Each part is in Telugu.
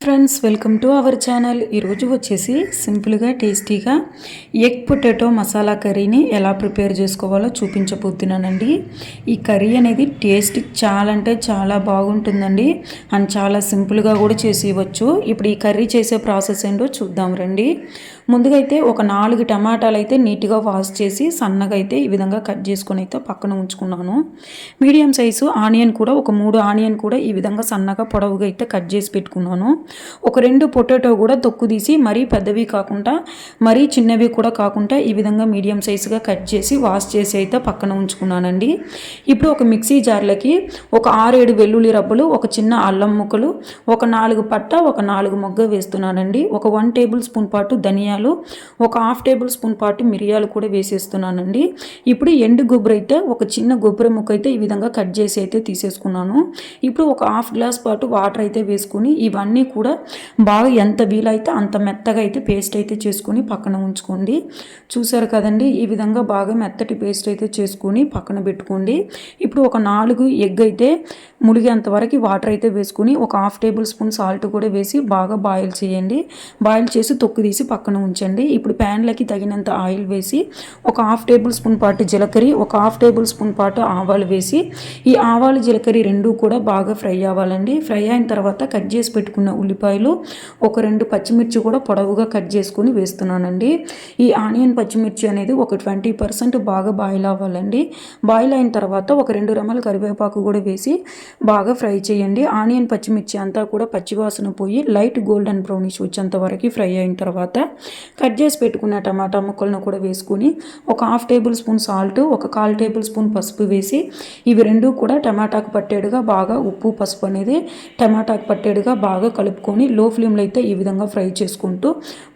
Friends, welcome to our channel. ఈరోజు వచ్చేసి సింపుల్గా టేస్టీగా ఎగ్ పొటాటో మసాలా కర్రీని ఎలా ప్రిపేర్ చేసుకోవాలో చూపించబోతున్నానండి. ఈ కర్రీ అనేది టేస్ట్ చాలా అంటే చాలా బాగుంటుందండి. అండ్ చాలా సింపుల్గా కూడా చేసేయవచ్చు. ఇప్పుడు ఈ కర్రీ చేసే ప్రాసెస్ ఏంటో చూద్దాం రండి. ముందుగా అయితే ఒక 4 టమాటాలు అయితే నీట్గా వాష్ చేసి సన్నగా అయితే ఈ విధంగా కట్ చేసుకొని అయితే పక్కన ఉంచుకున్నాను. మీడియం సైజు ఆనియన్ కూడా ఒక 3 ఆనియన్ కూడా ఈ విధంగా సన్నగా పొడవుగా అయితే కట్ చేసి పెట్టుకున్నాను. ఒక 2 పొటాటో కూడా తొక్కు తీసి మరీ పెద్దవి కాకుండా మరీ చిన్నవి కూడా కాకుండా ఈ విధంగా మీడియం సైజుగా కట్ చేసి వాష్ చేసి అయితే పక్కన ఉంచుకున్నానండి. ఇప్పుడు ఒక మిక్సీ జార్లకి ఒక 6-7 వెల్లుల్లి రబ్బలు, ఒక చిన్న అల్లం ముక్కలు, ఒక 4 పట్ట, ఒక 4 మొగ్గ వేస్తున్నానండి. ఒక 1 టేబుల్ స్పూన్ పాటు ధనియాలు, ఒక 1/2 టేబుల్ స్పూన్ పాటు మిరియాలు కూడా వేసేస్తున్నానండి. ఇప్పుడు ఎండు కొబ్బరి అయితే ఒక చిన్న కొబ్బరి ముక్క అయితే ఈ విధంగా కట్ చేసి అయితే తీసేసుకున్నాను. ఇప్పుడు ఒక 1/2 గ్లాస్ పాటు వాటర్ అయితే వేసుకుని ఇవన్నీ కూడా బాగా ఎంత వీలైతే అంత మెత్తగా అయితే పేస్ట్ అయితే చేసుకుని పక్కన ఉంచుకోండి. చూసారు కదండి, ఈ విధంగా బాగా మెత్తటి పేస్ట్ అయితే చేసుకుని పక్కన పెట్టుకోండి. ఇప్పుడు ఒక 4 ఎగ్ అయితే ములిగేంత వరకు వాటర్ అయితే వేసుకుని ఒక 1/2 టేబుల్ స్పూన్ సాల్ట్ కూడా వేసి బాగా బాయిల్ చేయండి. బాయిల్ చేసి తొక్కు తీసి పక్కన ఉంచండి. ఇప్పుడు ప్యాన్లకి తగినంత ఆయిల్ వేసి ఒక 1/2 టేబుల్ స్పూన్ పాటు జీలకర్ర, ఒక 1/2 టేబుల్ స్పూన్ పాటు ఆవాలు వేసి ఈ ఆవాలు జీలకర్ర రెండూ కూడా బాగా ఫ్రై అవ్వాలండి. ఫ్రై అయిన తర్వాత కట్ చేసి పెట్టుకున్న ఉల్లిపాయలు, ఒక 2 పచ్చిమిర్చి కూడా పొడవుగా కట్ చేసుకుని వేస్తున్నానండి. ఈ ఆనియన్ పచ్చిమిర్చి అనేది ఒక 20% బాగా బాయిల్ అవ్వాలండి. బాయిల్ అయిన తర్వాత ఒక 2 రెమ్మల కరివేపాకు కూడా వేసి బాగా ఫ్రై చేయండి. ఆనియన్ పచ్చిమిర్చి అంతా కూడా పచ్చివాసన పోయి లైట్ గోల్డెన్ బ్రౌనిష్ వచ్చేంత వరకు ఫ్రై అయిన తర్వాత కట్ చేసి పెట్టుకున్న టమాటా ముక్కలను కూడా వేసుకుని ఒక 1/2 టేబుల్ స్పూన్ సాల్ట్, ఒక 1/4 టేబుల్ స్పూన్ పసుపు వేసి ఇవి రెండూ కూడా టమాటాకు పట్టేడుగా బాగా ఉప్పు పసుపు అనేది టమాటాకు పట్టేడుగా బాగా కలుపుకొని లో ఫ్లేమ్లో అయితే ఈ విధంగా ఫ్రై చేసుకుంటూ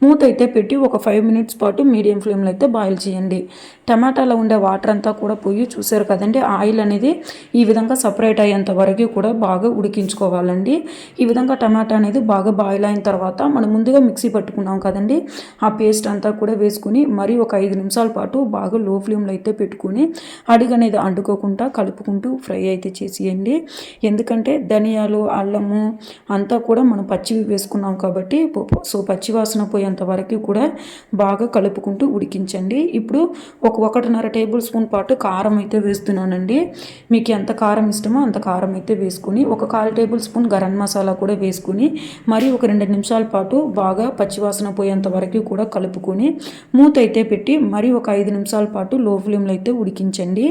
మూత అయితే పెట్టి ఒక 5 మినిట్స్ పాటు మీడియం ఫ్లేమ్లో అయితే బాయిల్ చేయండి. టమాటాలో ఉండే వాటర్ అంతా కూడా పోయి చూసారు కదండి, ఆయిల్ అనేది ఈ విధంగా సపరేట్ అయ్యేంత వరకు కూడా బాగా ఉడికించుకోవాలండి. ఈ విధంగా టమాటా అనేది బాగా బాయిల్ అయిన తర్వాత మనం ముందుగా మిక్సీ పట్టుకున్నాం కదండి, ఆ పేస్ట్ అంతా కూడా వేసుకుని మరి ఒక 5 నిమిషాల పాటు బాగా లో ఫ్లేమ్లో అయితే పెట్టుకుని అడుగు అనేది అంటుకోకుండా కలుపుకుంటూ ఫ్రై అయితే చేసేయండి. ఎందుకంటే ధనియాలు అల్లము అంతా కూడా మనం పచ్చివి వేసుకున్నాం కాబట్టి సో పచ్చివాసన పోయేంత వరకు కూడా బాగా కలుపుకుంటూ ఉడికించండి. ఇప్పుడు ఒక 1.5 టేబుల్ స్పూన్ పాటు కారం అయితే వేస్తున్నానండి. మీకు ఎంత కారం ఇష్టమో అంత కారం అయితే వేసుకుని ఒక 1/4 టేబుల్ స్పూన్ గరం మసాలా కూడా వేసుకుని మరి ఒక 2 నిమిషాల పాటు బాగా పచ్చివాసన పోయేంత వరకు కూడా కలుపుకొని మూత అయితే పెట్టి మరి ఒక 5 నిమిషాల పాటు లో ఫ్లేమ్లో అయితే ఉడికించండి.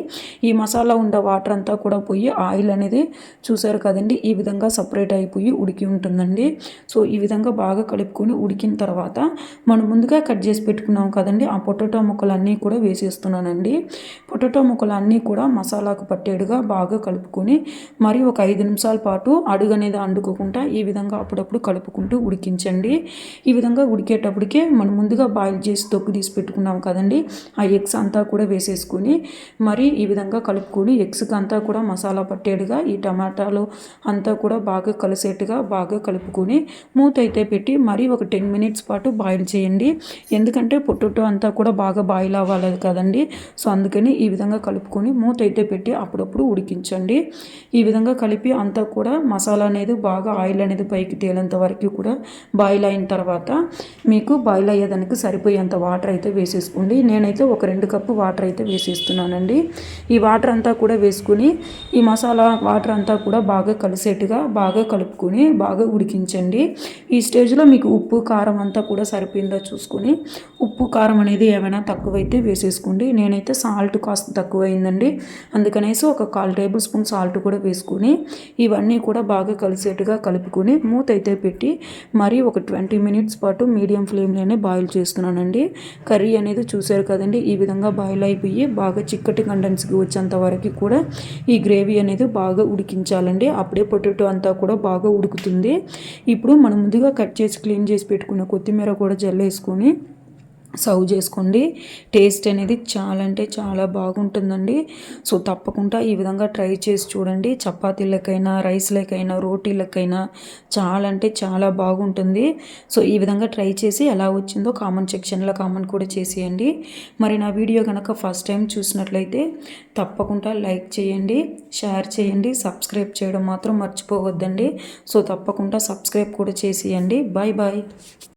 ఈ మసాలా ఉండే వాటర్ అంతా కూడా పోయి ఆయిల్ అనేది చూసారు కదండి, ఈ విధంగా సపరేట్ అయిపోయి ఉడికి ఉంటుందండి. సో ఈ విధంగా బాగా కలుపుకొని ఉడికిన తర్వాత మనం ముందుగా కట్ చేసి పెట్టుకున్నాం కదండి, ఆ పొటాటో ముక్కలన్నీ కూడా వేసేస్తున్నానండి. పొటాటో ముక్కలన్నీ కూడా మసాలాకు పట్టేడుగా బాగా కలుపుకొని మరి ఒక 5 నిమిషాల పాటు అడుగు అనేది అండుకోకుండా ఈ విధంగా అప్పుడప్పుడు కలుపుకుంటూ ఉడికించండి. ఈ విధంగా ఉడికేటప్పటికే మనం ముందుగా బాయిల్ చేసి తొక్కు తీసి పెట్టుకున్నాం కదండి, ఆ ఎగ్స్ అంతా కూడా వేసేసుకొని మరి ఈ విధంగా కలుపుకొని ఎగ్స్కి అంతా కూడా మసాలా పట్టేడుగా ఈ టమాటాలు అంతా కూడా బాగా కలిసేట్టుగా బాగా కలుపుకొని మూత అయితే పెట్టి మరి ఒక 10 మినిట్స్ పాటు బాయిల్ చేయండి. ఎందుకంటే పొటాటో అంతా కూడా బాగా బాయిల్ అవ్వాలి కదండి, సో అందుకని ఈ విధంగా కలుపుకొని మూత అయితే పెట్టి అప్పుడప్పుడు ఉడికించండి. ఈ విధంగా కలిపి అంతా కూడా మసాలా అనేది బాగా ఆయిల్ అనేది పైకి తేలేంత వరకు కూడా బాయిల్ అయిన తర్వాత మీకు బాయిల్ అయ్యేదానికి సరిపోయేంత వాటర్ అయితే వేసేసుకోండి. నేనైతే ఒక 2 కప్పు వాటర్ అయితే వేసేస్తున్నానండి. ఈ వాటర్ అంతా కూడా వేసుకుని ఈ మసాలా వాటర్ అంతా కూడా బాగా కలిసేట్టుగా బాగా కలుపుకొని బాగా ఉడికించండి. ఈ స్టేజ్లో మీకు ఉప్పు కారం అంతా కూడా సరిపోయిందో చూసుకొని ఉప్పు కారం అనేది ఏమైనా తక్కువైతే వేసేసుకోండి. నేనైతే సాల్ట్ కాస్త తక్కువైందండి, అందుకనేసి ఒక 1/4 టేబుల్ స్పూన్ సాల్ట్ కూడా వేసుకుని ఇవన్నీ కూడా బాగా కలిసేట్టుగా కలుపుకొని మూత అయితే పెట్టి మరి ఒక 20 మినిట్స్ పాటు మీడియం ఫ్లేమ్లోనే బాయిల్ చేస్తున్నానండి. కర్రీ అనేది చూసారు కదండి, ఈ విధంగా బాయిల్ అయిపోయి బాగా చిక్కటి కండెన్స్కి వచ్చేంత వరకు కూడా ఈ గ్రేవీ అనేది బాగా ఉడికించాలండి. అప్పుడే పొటాటో అంతా కూడా బాగా ఉడుకుతుంది. ఇప్పుడు మనం ముందుగా కట్ చేసి క్లీన్ చేసి పెట్టుకున్న కొత్తిమీర కూడా జల్లేసుకొని సర్వ్ చేసుకోండి. టేస్ట్ అనేది చాలా అంటే చాలా బాగుంటుందండి. సో తప్పకుండా ఈ విధంగా ట్రై చేసి చూడండి. చపాతీలకైనా, రైస్లకైనా, రోటీలకైనా చాలా అంటే చాలా బాగుంటుంది. సో ఈ విధంగా ట్రై చేసి ఎలా వచ్చిందో కామెంట్ సెక్షన్లో కామెంట్ కూడా చేసేయండి. మరి నా వీడియో కనుక ఫస్ట్ టైం చూసినట్లయితే తప్పకుండా లైక్ చేయండి, షేర్ చేయండి, సబ్స్క్రైబ్ చేయడం మాత్రం మర్చిపోవద్దండి. సో తప్పకుండా సబ్స్క్రైబ్ కూడా చేసేయండి. Bye bye.